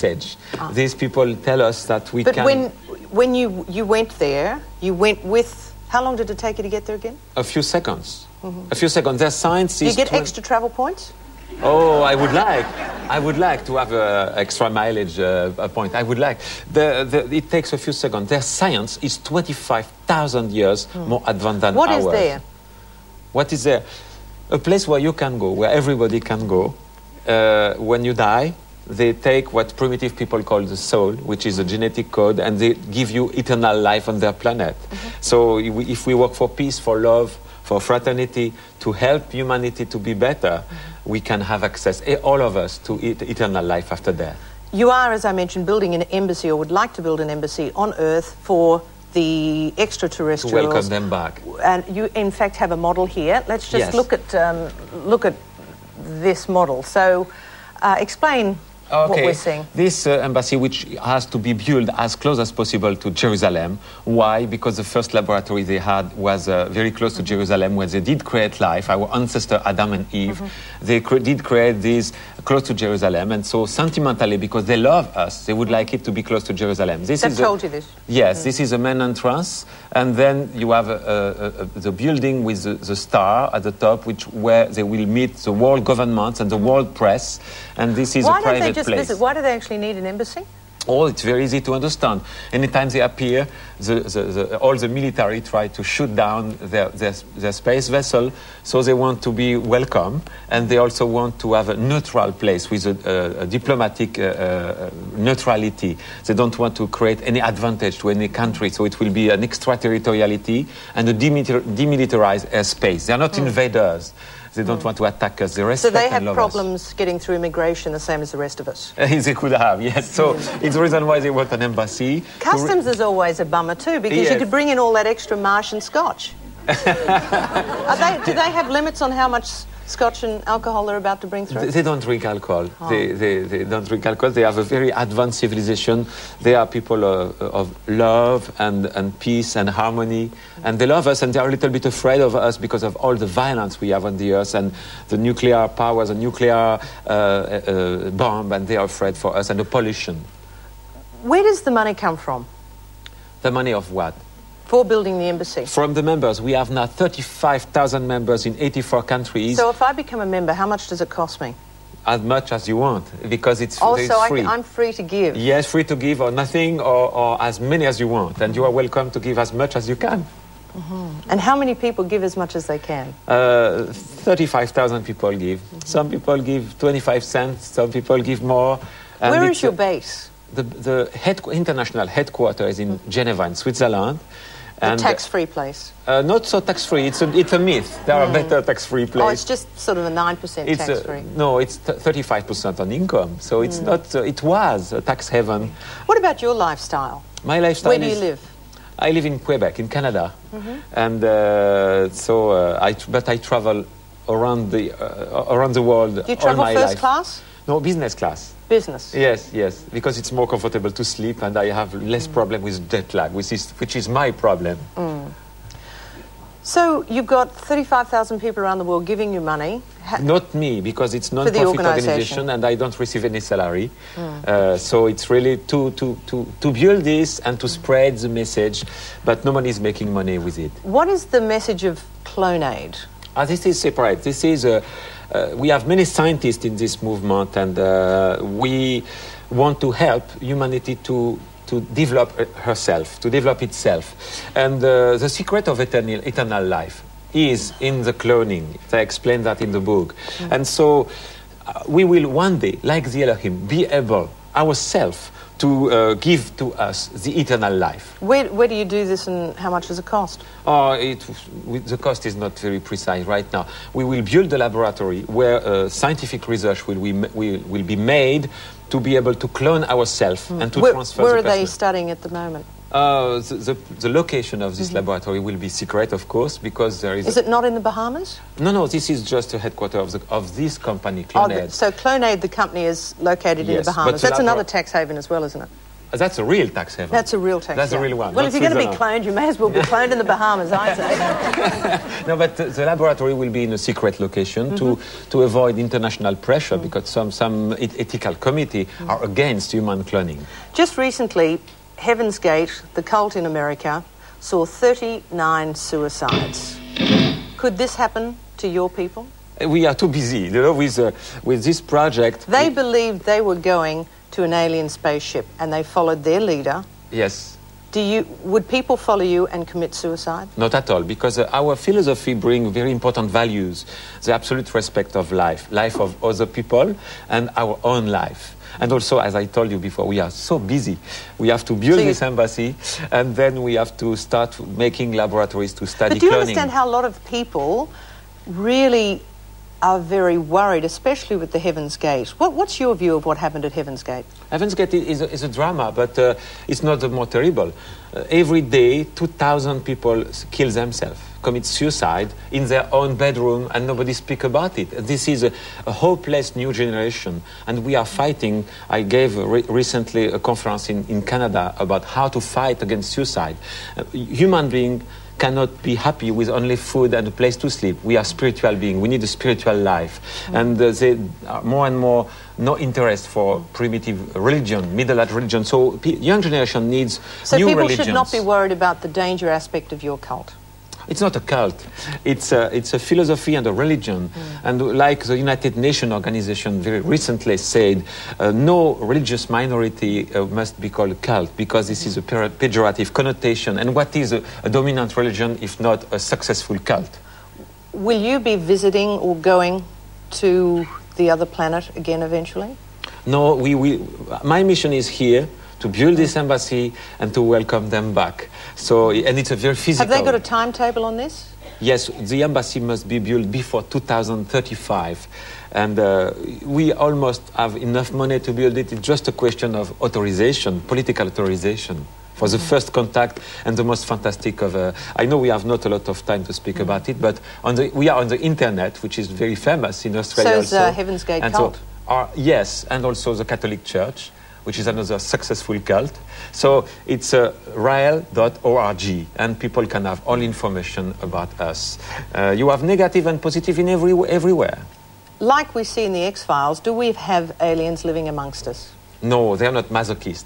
message. These people tell us that we can... But when you went there, you went with... How long did it take you to get there again? A few seconds. A few seconds. Their science is... Do you get extra travel points? Oh, I would like to have an extra mileage point. I would like. It takes a few seconds. Their science is 25,000 years more advanced than ours. What is there? What is there? A place where you can go, where everybody can go. When you die, they take what primitive people call the soul, which is a genetic code, and they give you eternal life on their planet. So if we work for peace, for love, for fraternity, to help humanity to be better, we can have access, all of us, to eternal life after death. You are, as I mentioned, building an embassy, or would like to build an embassy on Earth for the extraterrestrials. To welcome them back. And you, in fact, have a model here. Let's just look at this model. So, explain what we're seeing. This embassy, which has to be built as close as possible to Jerusalem. Why? Because the first laboratory they had was very close to Jerusalem, where they did create life. Our ancestor Adam and Eve, they did create this close to Jerusalem. And so sentimentally, because they love us, they would like it to be close to Jerusalem. They've told you this? Yes, this is a main entrance. And then you have the building with the star at the top, where they will meet the world governments and the world press. And this is a private place. Why do they actually need an embassy? Oh, it's very easy to understand. Anytime they appear, all the military try to shoot down their space vessel, so they want to be welcome, and they also want to have a neutral place with a diplomatic neutrality. They don't want to create any advantage to any country, so it will be an extraterritoriality and a demilitarized airspace. They are not invaders. They don't want to attack us. They respect and love us. So they have problems getting through immigration the same as the rest of us? They could have, yes. So it's the reason why they want an embassy. Customs is always a bummer too, because you could bring in all that extra Martian scotch. Do they have limits on how much scotch and alcohol they're about to bring through? They don't drink alcohol. They don't drink alcohol. They have a very advanced civilization. They are people of love and peace and harmony. And they love us, and they're a little bit afraid of us because of all the violence we have on the earth and the nuclear powers, the nuclear bomb, and they are afraid for us, and the pollution. Where does the money come from? The money of what? For building the embassy? From the members. We have now 35,000 members in 84 countries. So if I become a member, how much does it cost me? As much as you want, because it's free. I'm free to give? Yes, free to give, or nothing, or as many as you want. And you are welcome to give as much as you can. And how many people give as much as they can? 35,000 people give. Some people give 25 cents, some people give more. And where is your base? The international headquarters is in Geneva, in Switzerland. A tax-free place? Not so tax-free. It's a myth. There are better tax-free places. Oh, it's just sort of a 9% tax-free? No, it's 35% on income. So it's not. It was a tax haven. What about your lifestyle? My lifestyle. Where do you live? I live in Quebec, in Canada, and but I travel around the world. Do you travel first class? No, business class. Business? Yes, because it's more comfortable to sleep, and I have less problem with jet lag, which is my problem. So you've got 35,000 people around the world giving you money. Not me, because it's non-profit organization, and I don't receive any salary. So it's really to build this and to spread the message, but no one is making money with it. What is the message of Clonaid? This is separate. This is we have many scientists in this movement, and we want to help humanity to develop herself, to develop itself. And the secret of eternal life is in the cloning. I explain that in the book. And so we will one day, like the Elohim, be able ourselves to give to us the eternal life. Where do you do this, and how much does it cost? The cost is not very precise right now. We will build a laboratory where scientific research will be made to be able to clone ourselves and to transfer. Where are they studying at the moment? The location of this laboratory will be secret, of course, because there is... Is it not in the Bahamas? No, this is just a headquarters of this company, Clonaid. So Clonaid, the company, is located in the Bahamas. That's another tax haven as well, isn't it? That's a real tax haven. That's a real tax haven. That's a real one. Well, if you're going to be cloned, you may as well be cloned in the Bahamas, I say. No, but the laboratory will be in a secret location to avoid international pressure because some ethical committee are against human cloning. Just recently, Heaven's Gate, the cult in America, saw 39 suicides. Could this happen to your people? We are too busy, you know, with this project. They believed they were going to an alien spaceship and they followed their leader. Yes. Would people follow you and commit suicide? Not at all, because our philosophy brings very important values. The absolute respect of life of other people and our own life. And also, as I told you before, we are so busy. We have to build this embassy, and then we have to start making laboratories to study cloning. But do you understand how a lot of people really are very worried, especially with the Heaven's Gate? What's your view of what happened at Heaven's Gate? Heaven's Gate is a drama, but it's not the more terrible. Every day, 2,000 people kill themselves, commit suicide in their own bedroom, and nobody speaks about it. This is a hopeless new generation, and we are fighting. I gave recently a conference in Canada about how to fight against suicide. Human beings cannot be happy with only food and a place to sleep. We are spiritual beings. We need a spiritual life. And there are more and more no interest for primitive religion, Middle-Age religion. So young generation needs new religions. So people should not be worried about the danger aspect of your cult? It's not a cult. It's a philosophy and a religion. And like the United Nations organization very recently said, no religious minority must be called a cult because this is a pejorative connotation. And what is a dominant religion if not a successful cult? Will you be visiting or going to the other planet again eventually? No, my mission is here to build this embassy and to welcome them back. So, and it's a very physical... Have they got a timetable on this? Yes, the embassy must be built before 2035. And we almost have enough money to build it. It's just a question of authorization, political authorization, for the first contact and the most fantastic of... I know we have not a lot of time to speak about it, but we are on the internet, which is very famous in Australia. So is Heaven's Gate cult? Yes, and also the Catholic Church, which is another successful cult. So it's RAEL.org, and people can have all information about us. You have negative and positive in everywhere. Like we see in the X-Files, do we have aliens living amongst us? No, they are not masochists.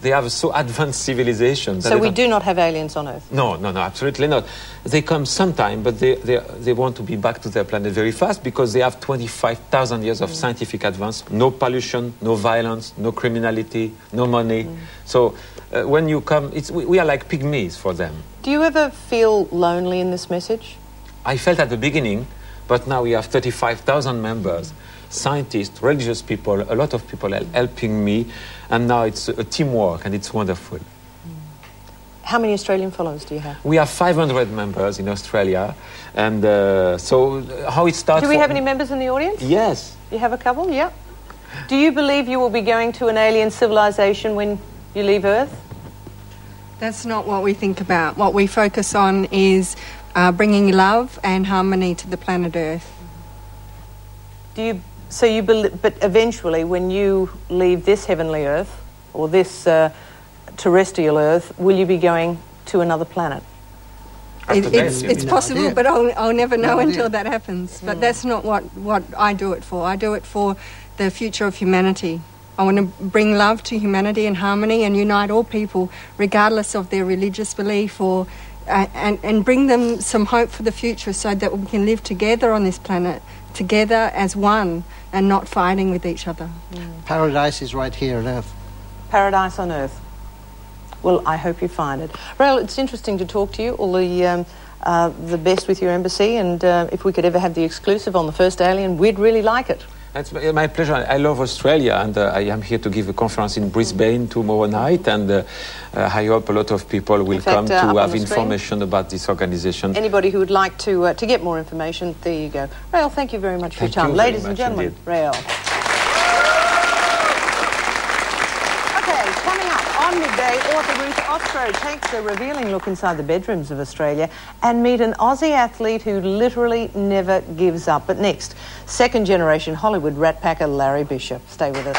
They have so advanced civilizations. So we do not have aliens on Earth? No, absolutely not. They come sometime, but they want to be back to their planet very fast because they have 25,000 years of scientific advance. No pollution, no violence, no criminality, no money. So when you come, we are like pygmies for them. Do you ever feel lonely in this message? I felt at the beginning, but now we have 35,000 members. Scientists, religious people, a lot of people helping me, and now it's a teamwork and it's wonderful. How many Australian followers do you have? We have 500 members in Australia, and so how it starts... Do we have any members in the audience? Yes. You have a couple? Yeah. Do you believe you will be going to an alien civilization when you leave Earth? That's not what we think about. What we focus on is bringing love and harmony to the planet Earth. So you believe, but eventually, when you leave this heavenly Earth or this terrestrial Earth, will you be going to another planet? It's possible, but I'll never know until that happens. But that's not what I do it for. I do it for the future of humanity. I want to bring love to humanity and harmony and unite all people, regardless of their religious belief, or and bring them some hope for the future so that we can live together on this planet, together as one and not fighting with each other. Paradise is right here on Earth. Paradise on Earth. Well, I hope you find it. RAEL, it's interesting to talk to you. All the best with your embassy, and if we could ever have the exclusive on the first alien, we'd really like it. It's my pleasure. I love Australia, and I am here to give a conference in Brisbane tomorrow night, and I hope a lot of people will come to have information about this organization. Anybody who would like to get more information, there you go. RAEL, thank you very much for your time. Ladies and gentlemen, RAEL. Okay, coming up on Midday, author Ruth Ostro takes a revealing look inside the bedrooms of Australia and meet an Aussie athlete who literally never gives up. But next, second-generation Hollywood rat packer Larry Bishop. Stay with us.